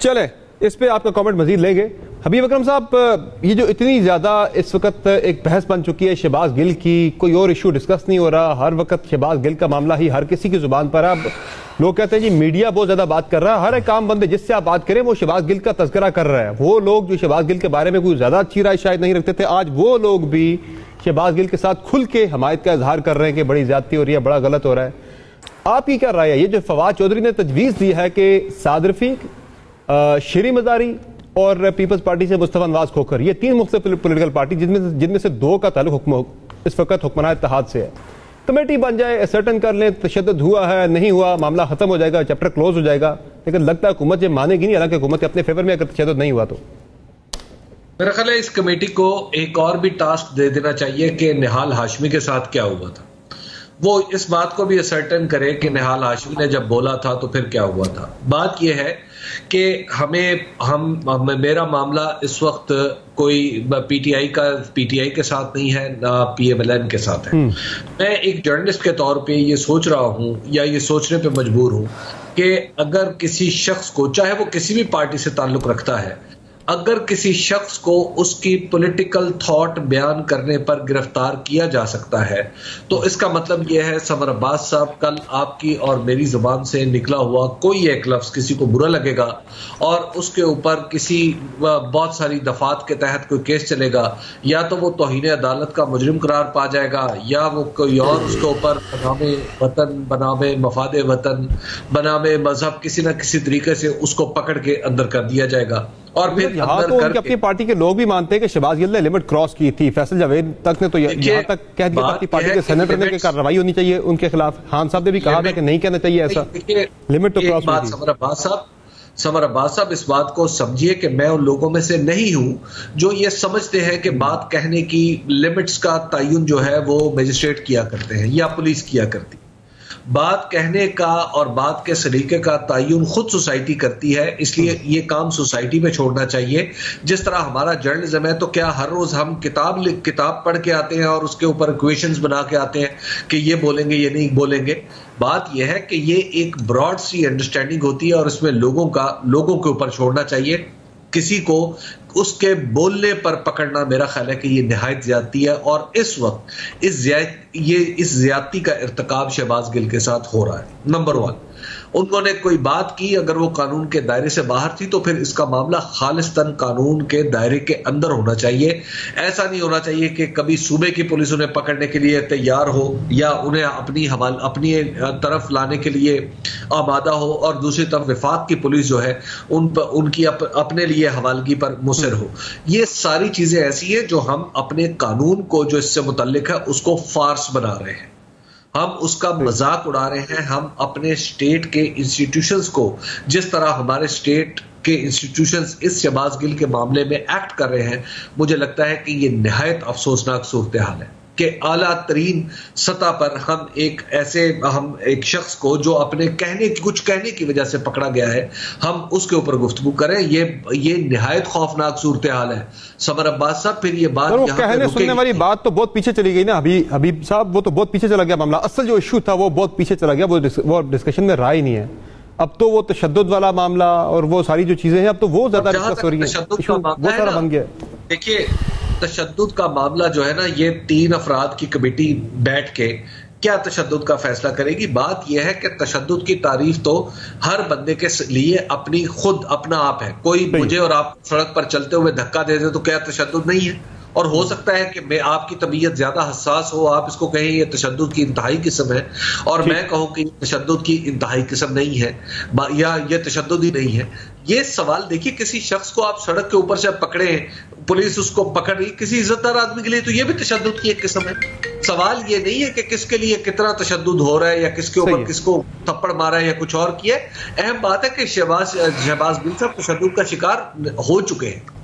चले इस पे आपका कमेंट मजीद लेंगे। हबीब अकरम साहब, ये जो इतनी ज्यादा इस वक्त एक बहस बन चुकी है शहबाज गिल की, कोई और इशू डिस्कस नहीं हो रहा, हर वक्त शहबाज गिल का मामला ही हर किसी की जुबान पर। अब लोग कहते हैं जी मीडिया बहुत ज्यादा बात कर रहा है, हर एक काम बंदे जिससे आप बात करें वो शहबाज गिल का तस्करा कर रहा है। वो लोग जो शहबाज गिल के बारे में कोई ज्यादा अच्छी राय शायद नहीं रखते थे, आज वो लोग भी शहबाज गिल के साथ खुल के हमायत का इजहार कर रहे हैं कि बड़ी ज्यादती हो रही है, बड़ा गलत हो रहा है। आपकी क्या राय है? ये जो फवाद चौधरी ने तजवीज दी है कि साद रफीक, शरी मजारी और पीपल्स पार्टी से मुस्तफा नवाज खोखर, ये तीन मुख्तलिफ पॉलिटिकल पार्टी जिनमें से दो का ताल्लुक इस वक्त हुक्मरान इत्तेहाद से है, कमेटी बन जाए, असर्टन कर लें तशद्दुद हुआ है नहीं हुआ, मामला खत्म हो जाएगा, चैप्टर क्लोज हो जाएगा। लेकिन लगता है हुकूमत ये मानेगी नहीं, हालांकि हुकूमत के अपने फेवर में अगर तशद्दुद नहीं हुआ तो। मेरा ख्याल है इस कमेटी को एक और भी टास्क दे देना चाहिए कि निहाल हाशमी के साथ क्या हुआ था। वो इस बात को भी असर्टन करे कि निहाल हाशमी ने जब बोला था तो फिर क्या हुआ था। बात यह है कि मेरा मामला इस वक्त कोई पीटीआई के साथ नहीं है, ना पीएमएलएन के साथ है। मैं एक जर्नलिस्ट के तौर पे ये सोच रहा हूं या ये सोचने पे मजबूर हूं कि अगर किसी शख्स को, चाहे वो किसी भी पार्टी से ताल्लुक रखता है, अगर किसी शख्स को उसकी पॉलिटिकल थॉट बयान करने पर गिरफ्तार किया जा सकता है तो इसका मतलब यह है समर अब्बास साहब, कल आपकी और मेरी जुबान से निकला हुआ कोई एक लफ्ज किसी को बुरा लगेगा और उसके ऊपर किसी बहुत सारी दफात के तहत कोई केस चलेगा, या तो वो तौहीन अदालत का मुजरिम करार पा जाएगा, या वो कोई और उसके ऊपर बनामे वतन, बनामे मफादे वतन, बनामे मजहब, किसी ना किसी तरीके से उसको पकड़ के अंदर कर दिया जाएगा। और फिर यहाँ तो उनकी अपनी पार्टी के लोग भी मानते हैं कि शहबाज गिल ने लिमिट क्रॉस की थी। फैसल जावेद तक ने तो यहाँ तक कह दिया अपनी पार्टी के सेनेटर ने कार्रवाई होनी चाहिए उनके खिलाफ। खान साहब ने भी कहा था कि नहीं कहना चाहिए ऐसा, लिमिट तो क्रॉस हुई थी। समर अब्बास साहब, इस बात को समझिए कि मैं उन लोगों में से नहीं हूं जो ये समझते हैं कि बात कहने की लिमिट्स का तयन जो है वो मजिस्ट्रेट किया करते हैं या पुलिस किया करती। बात कहने का और बात के सलीके का तयन खुद सोसाइटी करती है, इसलिए ये काम सोसाइटी में छोड़ना चाहिए। जिस तरह हमारा जर्नलिज्म है, तो क्या हर रोज हम किताब पढ़ के आते हैं और उसके ऊपर इक्वेशंस बना के आते हैं कि ये बोलेंगे ये नहीं बोलेंगे? बात यह है कि ये एक ब्रॉड सी अंडरस्टैंडिंग होती है और इसमें लोगों के ऊपर छोड़ना चाहिए। किसी को उसके बोलने पर पकड़ना मेरा ख्याल है कि ये निहायत ज्यादती है और इस वक्त इस ज्यादती का इर्तिकाब शहबाज गिल के साथ हो रहा है। नंबर 1, उन्होंने कोई बात की, अगर वो कानून के दायरे से बाहर थी तो फिर इसका मामला खालिस्तन कानून के दायरे के अंदर होना चाहिए। ऐसा नहीं होना चाहिए कि कभी सूबे की पुलिस उन्हें पकड़ने के लिए तैयार हो या उन्हें अपनी तरफ लाने के लिए आमादा हो और दूसरी तरफ वफाक की पुलिस जो है उनकी अपने लिए हवालगी पर मुसर हो। ये सारी चीजें ऐसी हैं जो हम अपने कानून को जो इससे मुतल्लिक है उसको फार्स बना रहे हैं, हम उसका मजाक उड़ा रहे हैं। हम अपने स्टेट के इंस्टीट्यूशंस को, जिस तरह हमारे स्टेट के इंस्टीट्यूशंस इस शहबाज गिल के मामले में एक्ट कर रहे हैं, मुझे लगता है कि ये निहायत अफसोसनाक सूरत हाल है कि आला तरीन सतह पर हम एक शख्स को जो अपने कुछ कहने की वजह से पकड़ा गया है, हम उसके ऊपर गुफ्तगू करें। ये निहायत खौफनाक सूरत हाल है। समर अब्बास साहब, फिर ये बात कहने सुनने वाली बात तो बहुत पीछे चली गई ना हबीब साहब, वो तो बहुत पीछे चला गया मामला। असल जो इशू था वो बहुत पीछे चला गया, वो डिस्कशन में रहा ही नहीं है। अब तो वो तशद्दुद वाला मामला और वो सारी जो चीजें हैं, अब तो वो ज्यादा डिस्कस हो रही है, वो सारा बन गया। देखिए, तशद्दुद का मामला जो है ना, ये 3 अफराद की कमेटी बैठ के क्या तशद्दुद का फैसला करेगी? बात यह है कि तशद्दुद की तारीफ तो हर बंदे के लिए अपना आप है। कोई मुझे और आप सड़क पर चलते हुए धक्का दे दे तो क्या तशद्दुद नहीं है? और हो सकता है कि आपकी तबीयत ज्यादा हसास हो, आप इसको कहें ये तशद्दुद की इंतहाई किस्म है, और मैं कहूं कि तशद्दुद की इंतहाई किस्म नहीं है या ये तशद्दुद ही नहीं है। ये सवाल देखिए, किसी शख्स को आप सड़क के ऊपर से पकड़े, पुलिस उसको पकड़ रही, किसी इज्जतदार आदमी के लिए तो ये भी तशद्दुद की एक किस्म है। सवाल ये नहीं है कि किसके लिए कितना तशद्दुद हो रहा है या किसके ऊपर किसको थप्पड़ मारा है या कुछ और किया है। अहम बात है कि शहबाज गिल साहब तशद्दुद का शिकार हो चुके हैं।